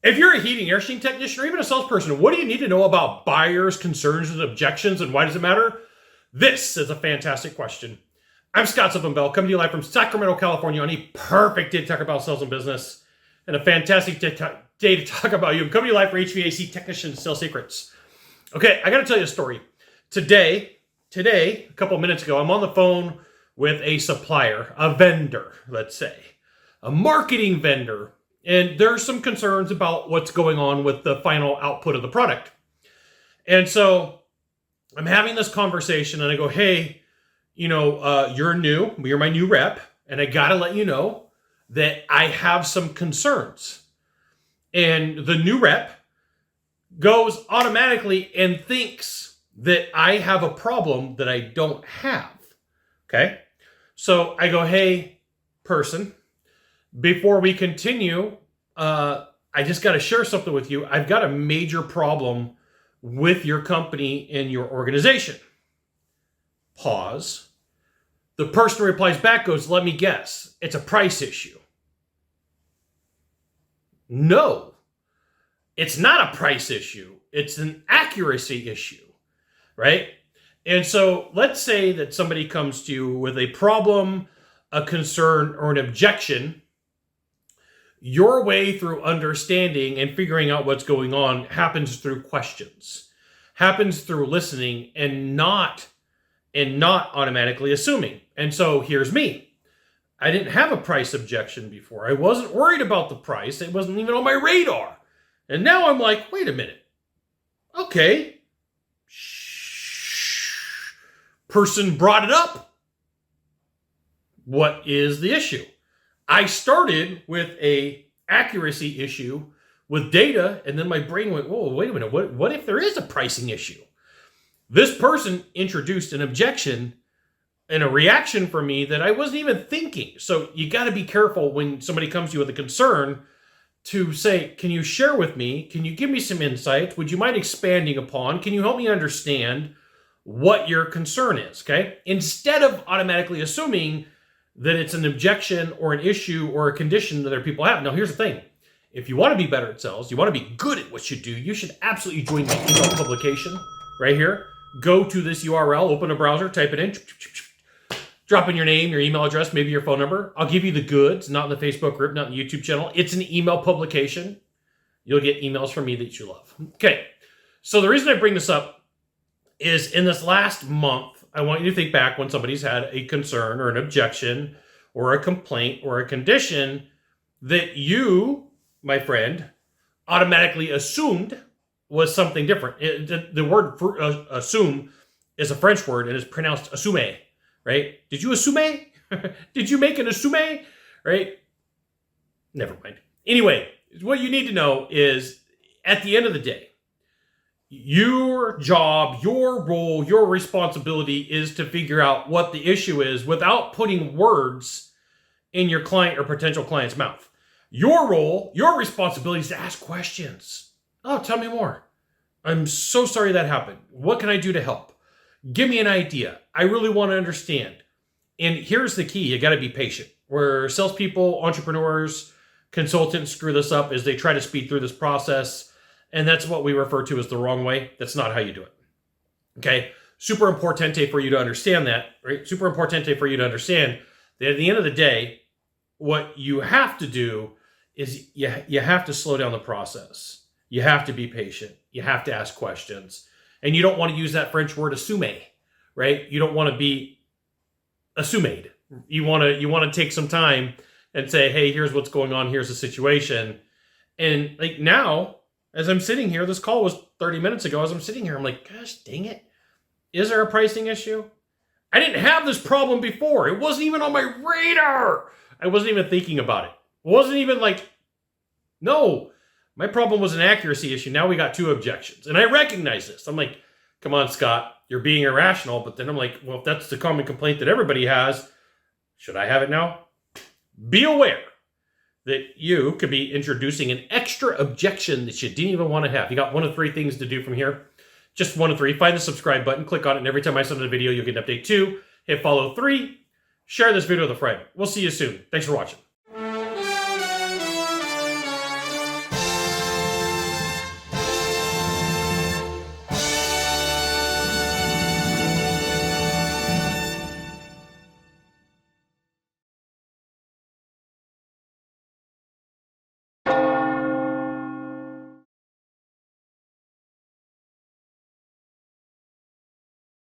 If you're a heating air conditioning technician or even a salesperson, what do you need to know about buyers' concerns and objections, and why does it matter? This is a fantastic question. I'm Scott Bell, coming to you live from Sacramento, California on a perfect day to talk about sales and business and a fantastic day to talk about you. I'm coming to you live for HVAC technician sales secrets. Okay, I got to tell you a story. Today, a couple minutes ago, I'm on the phone with a supplier, a vendor, let's say, a marketing vendor. And there's some concerns about what's going on with the final output of the product. And so I'm having this conversation and I go, hey, you're new, you're my new rep, and I got to let you know that I have some concerns. And the new rep goes automatically and thinks that I have a problem that I don't have. Okay. So I go, hey, person, before we continue, I just got to share something with you. I've got a major problem with your company and your organization. Pause. The person replies back, goes, let me guess, it's a price issue. No, it's not a price issue. It's an accuracy issue, right? And so let's say that somebody comes to you with a problem, a concern, or an objection. Your way through understanding and figuring out what's going on happens through questions, happens through listening and not automatically assuming. And so here's me. I didn't have a price objection before. I wasn't worried about the price. It wasn't even on my radar. And now I'm like, wait a minute. Okay. Shh. Person brought it up. What is the issue? I started with a accuracy issue with data, and then my brain went, whoa, wait a minute, what if there is a pricing issue? This person introduced an objection and a reaction for me that I wasn't even thinking. So you got to be careful when somebody comes to you with a concern to say, can you share with me? Can you give me some insight? Would you mind expanding upon? Can you help me understand what your concern is, okay? Instead of automatically assuming that it's an objection or an issue or a condition that other people have. Now, here's the thing. If you want to be better at sales, you want to be good at what you do, you should absolutely join my email publication right here. Go to this URL, open a browser, type it in, drop in your name, your email address, maybe your phone number. I'll give you the goods, not in the Facebook group, not in the YouTube channel. It's an email publication. You'll get emails from me that you love. Okay, so the reason I bring this up is in this last month, I want you to think back when somebody's had a concern or an objection or a complaint or a condition that you, my friend, automatically assumed was something different. The word assume is a French word and is pronounced assume, right? Did you assume? Did you make an assume? Right? Never mind. Anyway, what you need to know is at the end of the day, your job, your role, your responsibility is to figure out what the issue is without putting words in your client or potential client's mouth. Your role, your responsibility is to ask questions. Oh, tell me more. I'm so sorry that happened. What can I do to help? Give me an idea. I really want to understand. And here's the key. You got to be patient. Where salespeople, entrepreneurs, consultants screw this up is they try to speed through this process. And that's what we refer to as the wrong way. That's not how you do it. Okay? Super importante for you to understand that, right? Super importante for you to understand that at the end of the day, what you have to do is you have to slow down the process. You have to be patient. You have to ask questions. And you don't want to use that French word assume, right? You don't want to be assumed. You want to take some time and say, hey, here's what's going on. Here's the situation. And like now, as I'm sitting here, this call was 30 minutes ago. As I'm sitting here, I'm like, gosh, dang it. Is there a pricing issue? I didn't have this problem before. It wasn't even on my radar. I wasn't even thinking about it. It wasn't even like, no, my problem was an accuracy issue. Now we got two objections. And I recognize this. I'm like, come on, Scott, you're being irrational. But then I'm like, well, if that's the common complaint that everybody has, should I have it now? Be aware that you could be introducing an extra objection that you didn't even want to have. You got one of three things to do from here. Just one of three. Find the subscribe button, click on it, and every time I send a video, you'll get an update. 2, hit follow. 3, share this video with a friend. We'll see you soon. Thanks for watching.